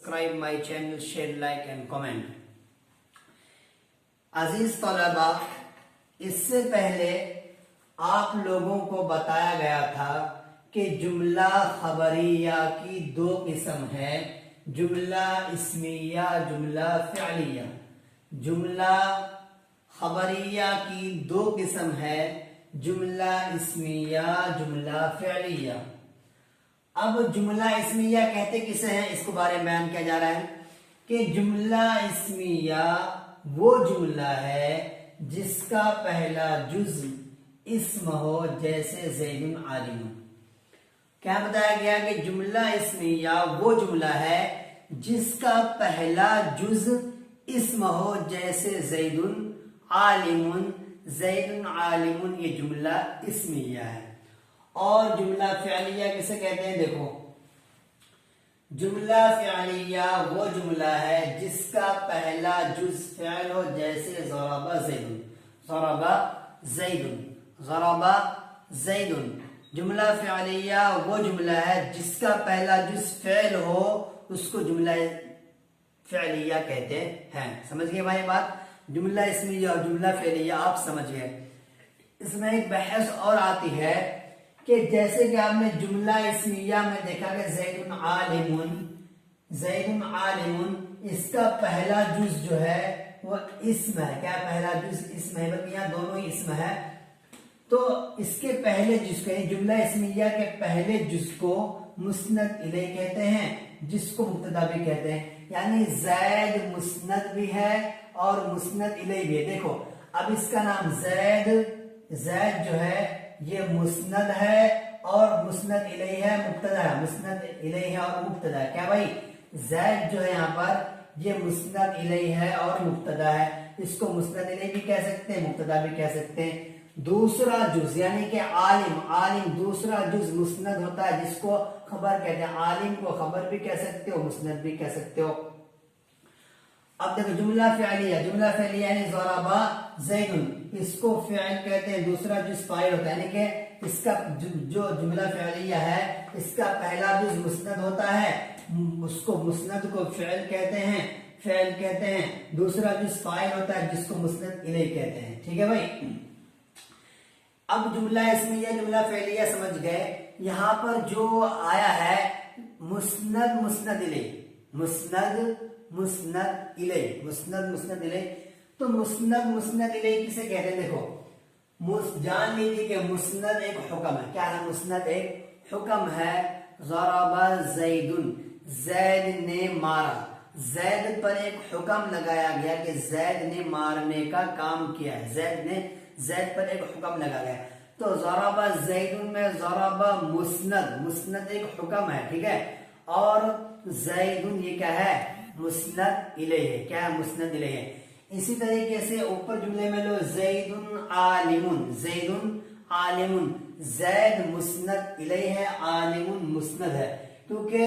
subscribe my channel, share, like and comment. अजीज तलबा, इससे पहले आप लोगों को बताया गया था कि जुमला खबरिया की दो किस्म है, जुमला इस्मिया, जुमला फ़िअलिया। जुमला खबरिया की दो किस्म है, जुमला इस्मिया, जुमला फ़िअलिया। अब जुमला इस्मिया कहते किसे हैं, इसको बारे में बयान किया जा रहा है कि जुमला इस्मिया वो जुमला है जिसका पहला जुज इस्म हो, जैसे ज़ैदुन आलिम। क्या बताया गया कि जुमला इस्मिया वो जुमला है जिसका पहला जुज इस्म हो, जैसे ज़ैदुन आलिमुन। ज़ैदुन आलिमुन ये जुमला इस्मिया है। और जुमला फ़िअलिया किसे कहते हैं, देखो जुमला फ़िअलिया वो जुमला है जिसका पहला जुज फ़िअल हो, जैसे ज़रबा ज़ैदुन, ज़रबा ज़ैदुन, ज़रबा ज़ैदुन। जुमला फ़िअलिया वो जुमला है जिसका पहला जुज फ़िअल हो, उसको जुमला फ़िअलिया कहते हैं। समझ गए भाई बात? जुमला इस्मिया और जुमला फ़िअलिया आप समझ गए। इसमें एक बहस और आती है कि जैसे कि आपने जुमला इस्मिया में देखा कि ज़ैदुन आलिमुन, ज़ैदुन आलिमुन, इसका पहला जुज जो है वो इस्म है। क्या पहला जुज इस्म है, बल्कि यहाँ दोनों ही इस्म है। तो इसके पहले जुज को, जुमला इस्मिया के पहले जुज को मुस्नद इलैह कहते हैं, जिसको मुब्तदा भी कहते हैं। यानी ज़ैद मुस्नद भी है और मुस्नद इलैह भी है। देखो अब इसका नाम ज़ैद, ज़ैद जो है ये मुस्नद है और मुस्नद इलैह है, मुब्तदा है। मुस्नद इलैह है और मुब्तदा है। क्या भाई? ज़ैद जो है यहाँ पर ये मुस्नद इलैह है और मुब्तदा है। इसको मुस्नद इलैह भी कह सकते हैं, मुब्तदा भी कह सकते हैं। दूसरा जुज यानी कि आलिम, आलिम दूसरा जुज मुस्नद होता है, जिसको खबर कहते हैं। आलिम को खबर भी कह सकते हो, मुस्नद भी कह सकते हो। अब देखो जुमला फ़िअलिया, जुमला फ़िअलिया यानी ज़रबा ज़ैदुन, इसको फ़िअल कहते हैं, दूसरा जुज फ़ाइल होता है। यानी कि इसका जो जुमला फ़िअलिया है, इसका पहला जुज मुस्नद होता है, उसको मुस्नद को फ़िअल कहते हैं, फ़िअल कहते हैं। दूसरा जुज फ़ाइल होता है, जिसको मुस्नद इलैह कहते हैं। ठीक है भाई? अब जुमला इस्मिया, जुमला फ़िअलिया समझ गए। यहाँ पर जो आया है मुस्नद मुस्नद इलैह, मुस्नद मुस्नद इलैह, मुस्नद मुस्नद इलैह। तो मुस्नद मुस्नद इलैह किसे कहते हैं? देखो जान लीजिए कि मुस्नद एक हुक्म है। क्या है? मुस्नद एक हुक्म है। ज़रबा ज़ैदुन, ज़ैद ने मारा। ज़ैद पर एक हुक्म लगाया गया कि ज़ैद ने मारने का काम किया है। ज़ैद पर एक हुक्म लगा गया। तो ज़रबा ज़ैदुन में ज़रबा मुस्नद, मुस्नद एक हुक्म है, ठीक है। और ज़ैदुन ये क्या है? मुस्नद इलैह है। क्या है? मुस्नद इलैह है। इसी तरीके से ऊपर जुमले में लो ज़ैदुन आलिमुन, ज़ैदुन आलिमुन, ज़ैद मुस्नद इलैह है, आलिमुन मुस्नद है। क्योंकि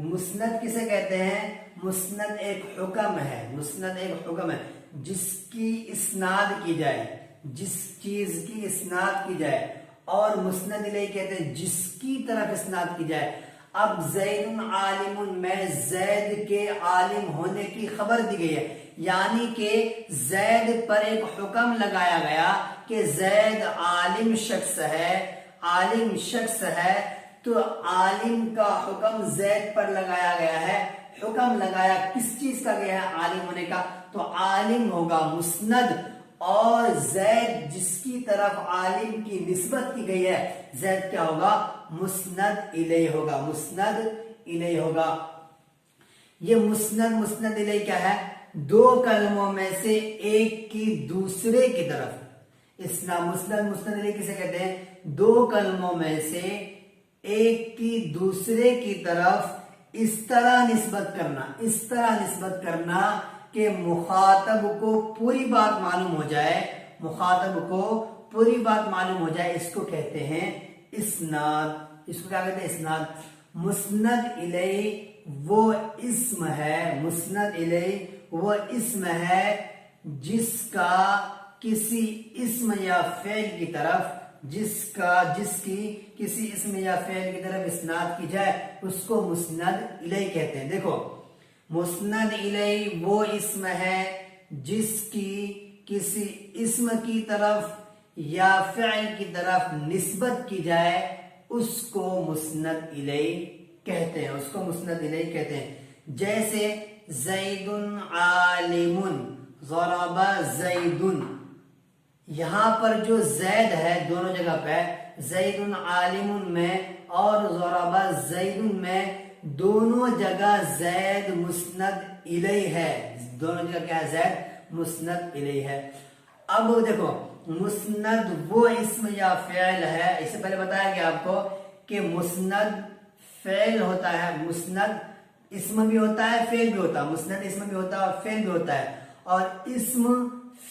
मुस्नद किसे कहते हैं? मुस्नद एक हुक्म है, मुस्नद एक हुक्म है जिसकी इस्नाद की जाए, जिस चीज की इस्नाद की जाए। और मुस्नद इलैह कहते हैं जिसकी तरफ इस्नाद की जाए। अब ज़ैदुन आलिमुन में ज़ैद के आलिम होने की खबर दी गई है, यानी कि ज़ैद पर एक हुक्म लगाया गया कि ज़ैद आलिम शख्स है, आलिम शख्स है। तो आलिम का हुक्म ज़ैद पर लगाया गया है। हुक्म लगाया किस चीज का गया है? आलिम होने का। तो आलिम होगा मुस्नद, और ज़ैद जिसकी तरफ आलिम की निस्बत की गई है, ज़ैद क्या होगा? मुस्नद इलैह होगा, मुस्नद इलैह होगा। ये मुस्नद मुस्नद इलैह क्या है? दो कलमों में से एक की दूसरे की तरफ इस्ना। मुस्नद मुस्नद इलैह किसे कहते हैं? दो कलमों में से एक की दूसरे की तरफ इस तरह निस्बत करना, इस तरह निस्बत करना कि मुखातब को पूरी बात मालूम हो जाए, मुखातब को पूरी बात मालूम हो जाए। इसको कहते हैं इस्नाद। इसको क्या कहते हैं? इस्नाद। मुस्नद इलैह वो इस्म है, मुस्नद इलैह वो इस्म है जिसका किसी इस्म या फ़ेल की तरफ جس کی کسی اسم یا فعل کی طرف اسناد کی جائے اس کو مسند الیہ کہتے ہیں. دیکھو مسند الیہ وہ اسم ہے جس کی کسی اسم کی طرف یا فعل کی طرف نسبت کی جائے اس کو مسند الیہ کہتے ہیں, اس کو مسند الیہ کہتے ہیں. جیسے زید عالم, ضرب زید, یہاں پر جو زید ہے دونوں جگہ پہ, زید عالم میں اور ضرب زید میں دونوں جگہ زید مسند الیہ ہے, دونوں جگہ کیا ہے, زید مسند الیہ ہے. اب دیکھو مسند وہ اسم یا فعل ہے, اس سے پہلے بتایا گیا آپ کو کہ مسند فعل ہوتا ہے, مسند اسم بھی ہوتا ہے فعل بھی ہوتا ہے, مسند اسم بھی ہوتا ہے اور فعل بھی ہوتا ہے, اور اسم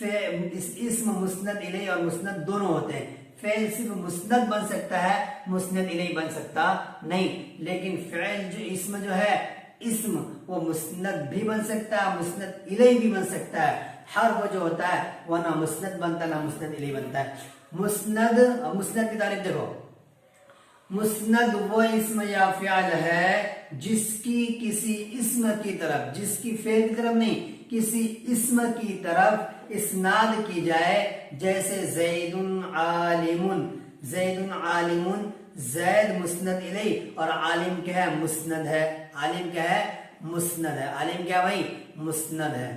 مسند الیہ اور مسند دونوں ہوتے ہیں. فعل صرف مسند بن سکتا ہے, مسند الیہ بن سکتا نہیں, لیکن فعل جو اسم جو ہے اسم وہ مسند بھی بن سکتا ہے, مسند الیہ بھی بن سکتا ہے. ہر وہ جو ہوتا ہے وہ نہ مسند بنتا نہ مسند الیہ بنتا ہے. مسند کی تعریف دیکھو, مسند وہ اسم یا فعل ہے جس کی کسی اسم کی طرف, جس کی فعل کی طرف نہیں, کسی اسم کی طرف اسناد کی جائے. جیسے زید عالم, زید عالم, زید مسند الیہ اور عالم کیا ہے, مسند ہے. عالم کیا ہے, مسند ہے. عالم کیا بھائی, مسند ہے.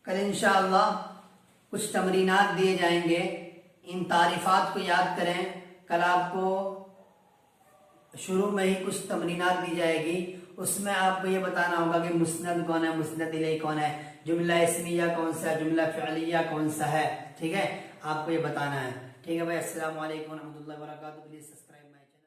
کل انشاءاللہ کچھ تمرینات دیے جائیں گے, ان تعریفات کو یاد کریں. کل آپ کو شروع میں ہی کچھ تمرینات دی جائے گی, اس میں آپ کو یہ بتانا ہوگا کہ مسند کون ہے, مسند الیہ کون ہے, جملہ اسمیہ کون سا ہے, جملہ فعلیہ کون سا ہے. ٹھیک ہے, آپ کو یہ بتانا ہے. ٹھیک ہے بھائی, السلام علیکم ورحمۃ اللہ وبرکاتہ. Please subscribe my channel.